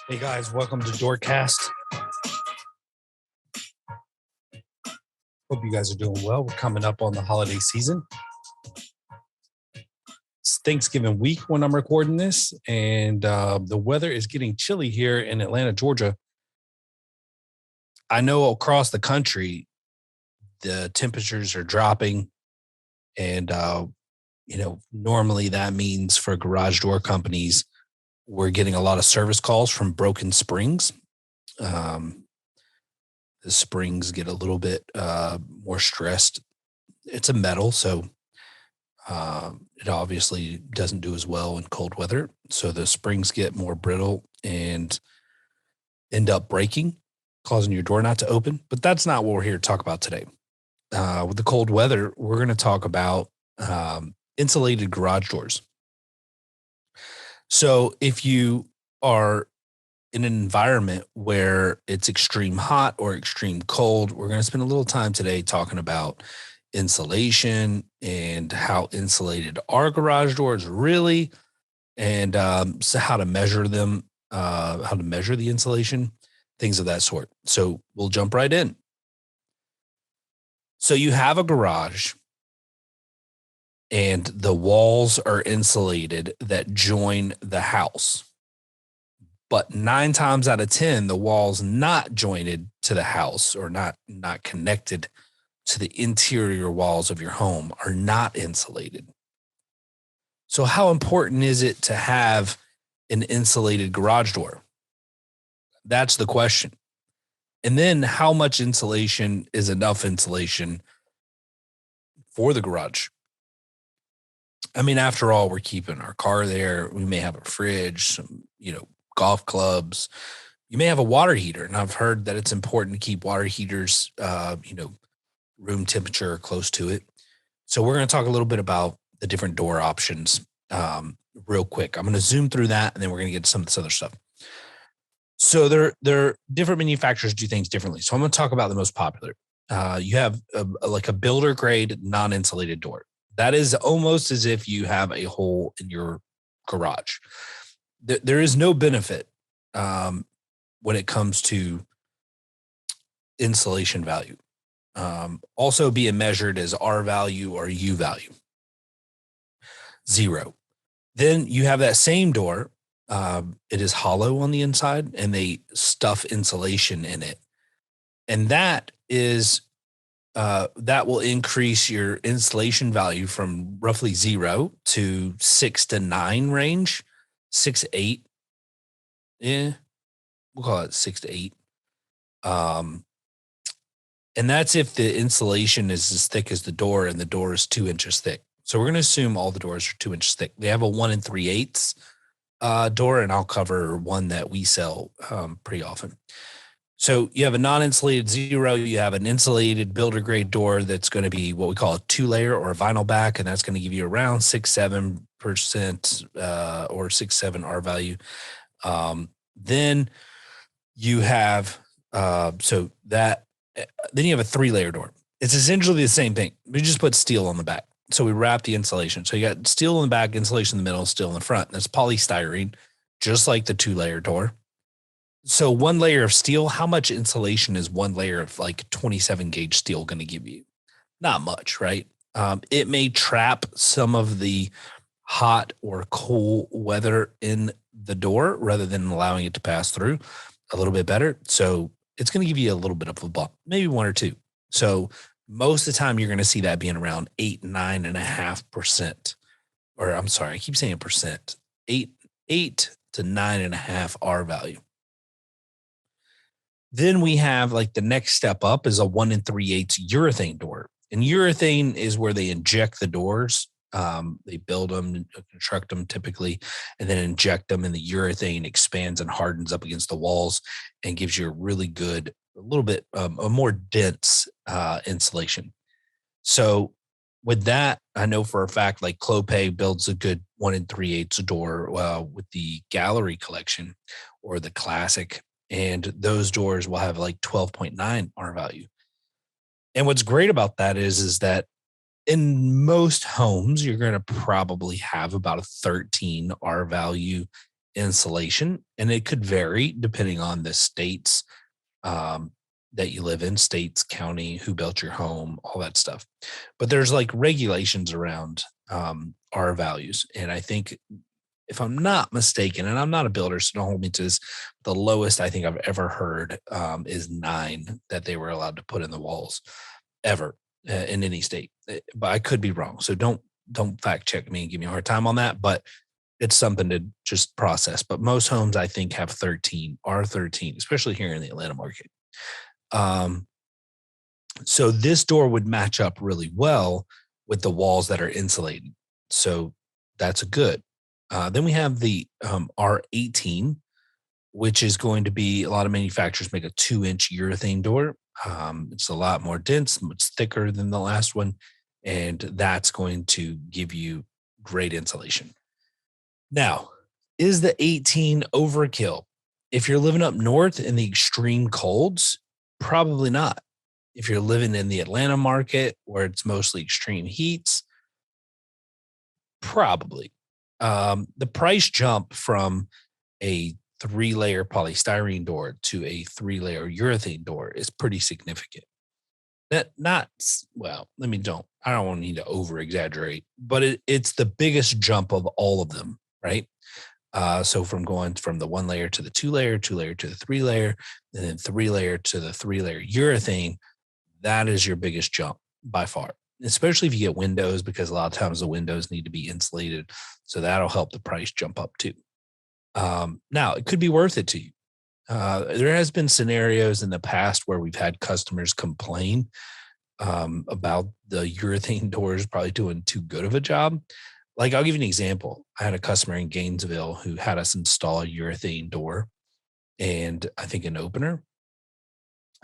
Hey guys, welcome to DoorCast. Hope you guys are doing well. We're coming up on the holiday season. It's Thanksgiving week when I'm recording this, and the weather is getting chilly here in Atlanta, Georgia. I know across the country, the temperatures are dropping, and normally that means for garage door companies, we're getting a lot of service calls from broken springs. The springs get a little bit more stressed. It's a metal, so it obviously doesn't do as well in cold weather. So the springs get more brittle and end up breaking, causing your door not to open. But that's not what we're here to talk about today. With the cold weather, we're going to talk about insulated garage doors. So if you are in an environment where it's extreme hot or extreme cold, we're going to spend a little time today talking about insulation and how insulated are garage doors really, and so how to measure them, how to measure the insulation, things of that sort. So we'll jump right in. So you have a garage and the walls are insulated that join the house. But 9 times out of 10, the walls not jointed to the house or not connected to the interior walls of your home are not insulated. So how important is it to have an insulated garage door? That's the question. And then how much insulation is enough insulation for the garage? I mean, after all, we're keeping our car there. We may have a fridge, some, golf clubs. You may have a water heater. And I've heard that it's important to keep water heaters, room temperature close to it. So we're going to talk a little bit about the different door options real quick. I'm going to zoom through that, and then we're going to get to some of this other stuff. So there different manufacturers do things differently. So I'm going to talk about the most popular. You have a builder grade non-insulated door. That is almost as if you have a hole in your garage. There is no benefit when it comes to insulation value. Also being measured as R value or U value. 0. Then you have that same door. It is hollow on the inside and they stuff insulation in it. And that is that will increase your insulation value from roughly 0 to 6 to 9 range. 6 to 8. Yeah, we'll call it 6 to 8. And that's if the insulation is as thick as the door and the door is 2 inches thick. So we're going to assume all the doors are 2 inches thick. They have a 1 3/8 door, and I'll cover one that we sell pretty often. So you have a non-insulated 0. You have an insulated builder grade door that's going to be what we call a 2-layer or a vinyl back, and that's going to give you around 6-7% or 6-7 R value. Then you have then you have a 3-layer door. It's essentially the same thing. We just put steel on the back. So we wrap the insulation. So you got steel in the back, insulation in the middle, steel in the front. That's polystyrene, just like the 2-layer door. So 1 layer of steel, how much insulation is 1 layer of like 27 gauge steel going to give you? Not much, right? It may trap some of the hot or cool weather in the door rather than allowing it to pass through a little bit better. So it's going to give you a little bit of a bump, maybe 1 or 2. So most of the time you're going to see that being around 9.5%. Or I'm sorry, I keep saying percent. 8 to 9.5 R value. Then we have like the next step up is a 1 3/8 urethane door. And urethane is where they inject the doors. They build them, construct them typically, and then inject them, and the urethane expands and hardens up against the walls and gives you a really good, a little bit a more dense insulation. So with that, I know for a fact, like Clopay builds a good 1 3/8 door with the Gallery collection or the Classic, and those doors will have like 12.9 R value. And what's great about that is that in most homes, you're going to probably have about a 13 R value insulation, and it could vary depending on the states um, that you live in, states, county, who built your home, all that stuff. But there's like regulations around R values, and I think if I'm not mistaken, and I'm not a builder, so don't hold me to this, the lowest I think I've ever heard is 9 that they were allowed to put in the walls ever in any state. But I could be wrong, so don't fact check me and give me a hard time on that. But it's something to just process. But most homes I think have 13, R13, especially here in the Atlanta market. Um, so this door would match up really well with the walls that are insulated. So that's a good. Then we have the R18, which is going to be a lot of manufacturers make a 2-inch urethane door. It's a lot more dense, much thicker than the last one, and that's going to give you great insulation. Now, is the 18 overkill? If you're living up north in the extreme colds, probably not. If you're living in the Atlanta market where it's mostly extreme heats, probably. The price jump from a 3-layer polystyrene door to a 3-layer urethane door is pretty significant. That not well, I don't want to need to over exaggerate, but it's the biggest jump of all of them, right? So from going from the 1-layer to the 2-layer, 2-layer to the 3-layer, and then 3-layer to the 3-layer urethane, that is your biggest jump by far, especially if you get windows, because a lot of times the windows need to be insulated. So that'll help the price jump up too. Now, it could be worth it to you. There has been scenarios in the past where we've had customers complain about the urethane doors probably doing too good of a job. Like, I'll give you an example. I had a customer in Gainesville who had us install a urethane door and I think an opener.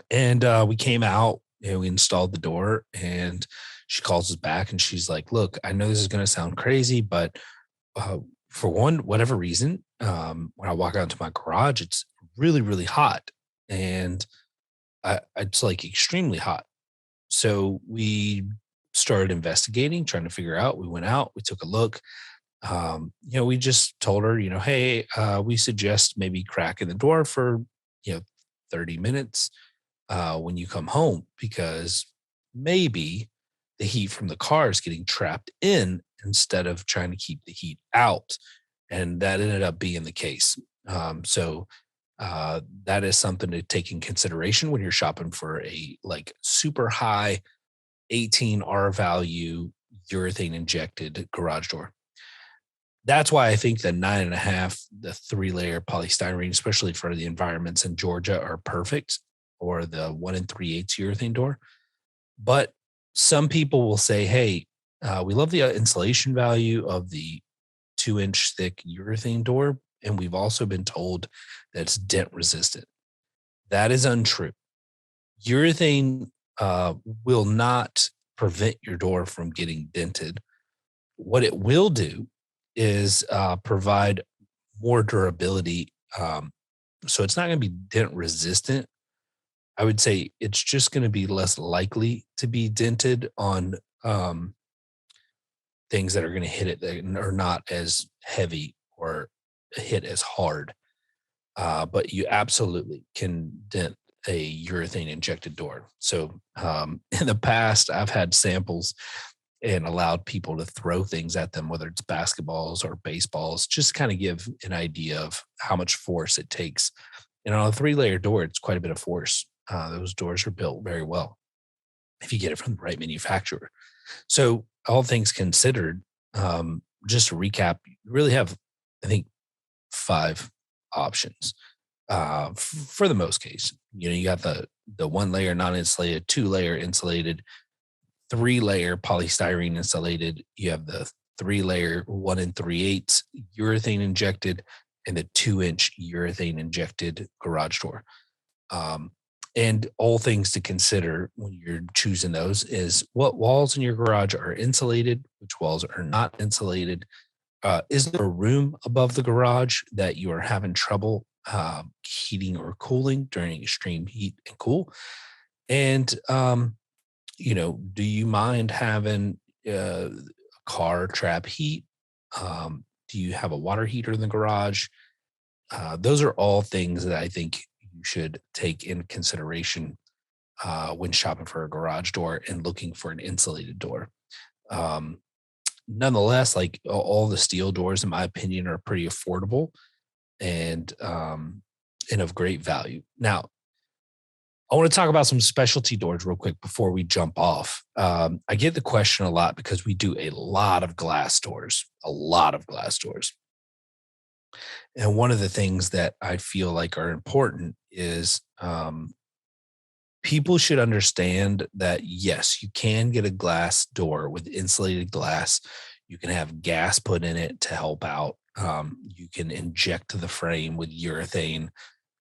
And we came out and we installed the door, and she calls us back and she's like, "Look, I know this is going to sound crazy, but uh, for one, whatever reason, when I walk out into my garage, it's really, really hot. And it's like extremely hot." So we started investigating, trying to figure out. We went out, we took a look. We just told her, hey, we suggest maybe cracking the door for, you know, 30 minutes when you come home, because maybe the heat from the car is getting trapped in instead of trying to keep the heat out. And that ended up being the case. So that is something to take in consideration when you're shopping for a like super high 18 R value urethane injected garage door. That's why I think the 9.5, the 3-layer polystyrene, especially for the environments in Georgia, are perfect, or the 1 3/8 urethane door. But some people will say, hey, we love the insulation value of the 2-inch thick urethane door. And we've also been told that it's dent resistant. That is untrue. Urethane will not prevent your door from getting dented. What it will do is provide more durability. So it's not going to be dent resistant. I would say it's just going to be less likely to be dented on things that are going to hit it that are not as heavy or hit as hard. But you absolutely can dent a urethane injected door. So in the past, I've had samples and allowed people to throw things at them, whether it's basketballs or baseballs, just kind of give an idea of how much force it takes. And on a 3-layer door, it's quite a bit of force. Those doors are built very well if you get it from the right manufacturer. So all things considered, just to recap, you really have, I think, 5 options for the most case. You got the 1-layer non-insulated, 2-layer insulated, 3-layer polystyrene insulated. You have the 3-layer 1 3/8 urethane injected, and the 2-inch urethane injected garage door. And all things to consider when you're choosing those is what walls in your garage are insulated, which walls are not insulated. Is there a room above the garage that you are having trouble heating or cooling during extreme heat and cool? And, do you mind having a car trap heat? Do you have a water heater in the garage? Those are all things that I think you should take in consideration when shopping for a garage door and looking for an insulated door. Um, Nonetheless, like all the steel doors, in my opinion, are pretty affordable and of great value. Now, I want to talk about some specialty doors real quick before we jump off. I get the question a lot because we do a lot of glass doors, a lot of glass doors. And one of the things that I feel like are important is people should understand that yes, you can get a glass door with insulated glass. You can have gas put in it to help out. You can inject the frame with urethane.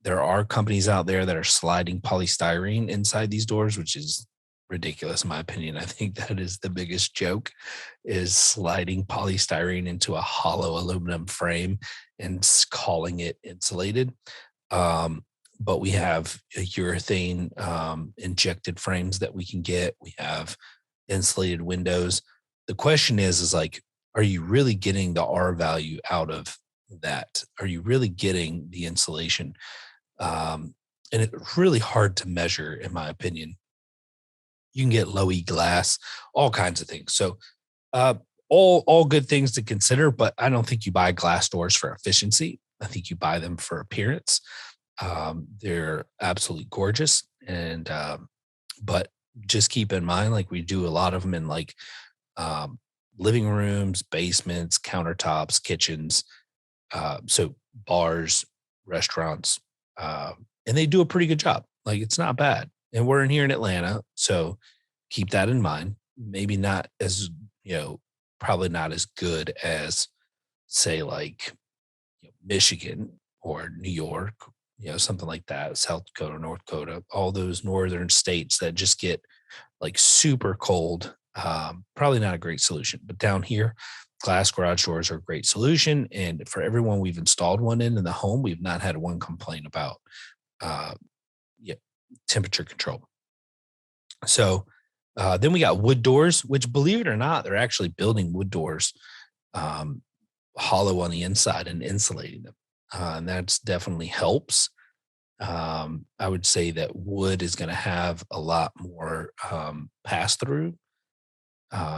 There are companies out there that are sliding polystyrene inside these doors, which is ridiculous in my opinion. I think that is the biggest joke is sliding polystyrene into a hollow aluminum frame and calling it insulated. Um, but we have a urethane injected frames that we can get. We have insulated windows. The question is like, are you really getting the R value out of that? Are you really getting the insulation? And it's really hard to measure, in my opinion. You can get low E glass, all kinds of things. So uh, all good things to consider, but I don't think you buy glass doors for efficiency. I think you buy them for appearance. They're absolutely gorgeous, and but just keep in mind, like we do a lot of them in like um, living rooms, basements, countertops, kitchens, so bars, restaurants, and they do a pretty good job. Like it's not bad, and we're in here in Atlanta, so keep that in mind. Maybe not as you know, probably not as good as say like Michigan or New York, something like that, South Dakota, North Dakota, all those northern states that just get like super cold. Probably not a great solution, but down here, glass garage doors are a great solution. And for everyone we've installed one in the home, we've not had one complaint about uh, yeah, temperature control. So then we got wood doors, which believe it or not, they're actually building wood doors um, hollow on the inside and insulating them. And that's definitely helps. I would say that wood is going to have a lot more pass through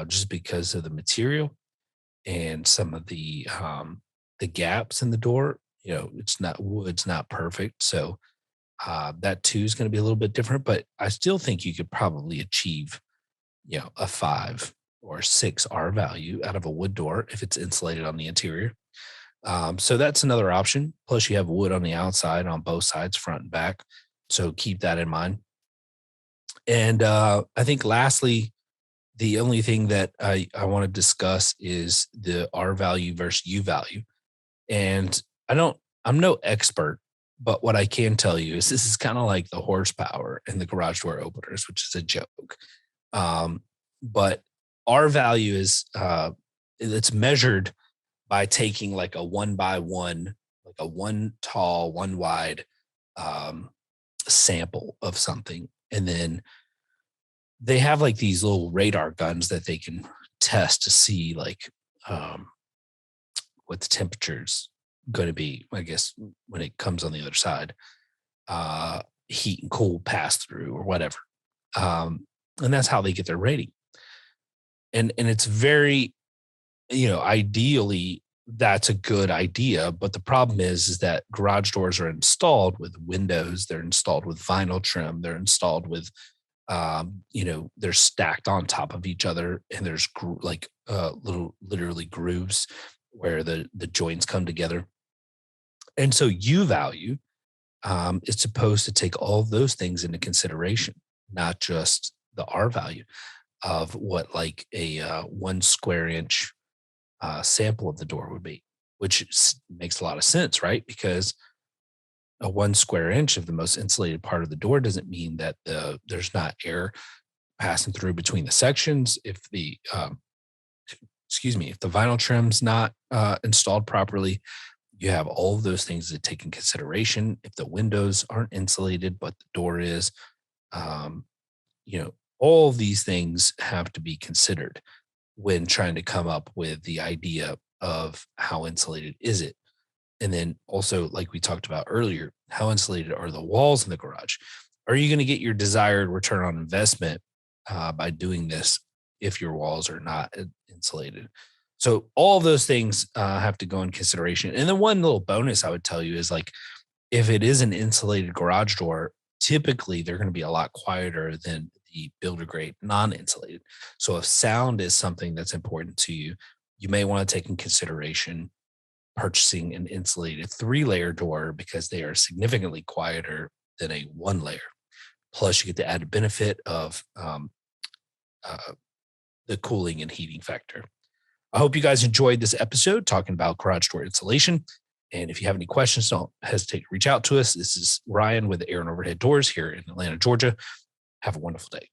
just because of the material and some of the gaps in the door. It's not wood's not perfect, so that too is going to be a little bit different. But I still think you could probably achieve a 5 or 6 R value out of a wood door if it's insulated on the interior. So that's another option. Plus, you have wood on the outside on both sides, front and back. So keep that in mind. And I think lastly, the only thing that I want to discuss is the R value versus U value. And I'm no expert, but what I can tell you is this is kind of like the horsepower in the garage door openers, which is a joke. But R value is it's measured by taking like a 1 by 1, like a one tall, one wide um, sample of something. And then they have like these little radar guns that they can test to see like um, what the temperature's going to be, I guess, when it comes on the other side, heat and cool pass through or whatever. And that's how they get their rating. And it's very ideally that's a good idea. But the problem is that garage doors are installed with windows, they're installed with vinyl trim, they're installed with, they're stacked on top of each other, and there's like little literally grooves where the joints come together. And so U value is supposed to take all of those things into consideration, not just the R value of what like a 1 square inch sample of the door would be, which makes a lot of sense, right? Because a 1 square inch of the most insulated part of the door doesn't mean that there's not air passing through between the sections. If the if the vinyl trim's not installed properly, you have all of those things to take in consideration. If the windows aren't insulated, but the door is, um, all of these things have to be considered when trying to come up with the idea of how insulated is it. And then also, like we talked about earlier, how insulated are the walls in the garage? Are you going to get your desired return on investment by doing this if your walls are not insulated? So all those things have to go in consideration. And then one little bonus I would tell you is like, if it is an insulated garage door, typically they're going to be a lot quieter than the builder grade non-insulated. So if sound is something that's important to you, you may want to take in consideration purchasing an insulated 3-layer door because they are significantly quieter than a 1-layer. Plus, you get the added benefit of uh, the cooling and heating factor. I hope you guys enjoyed this episode talking about garage door insulation. And if you have any questions, don't hesitate to reach out to us. This is Ryan with Air and Overhead Doors here in Atlanta, Georgia. Have a wonderful day.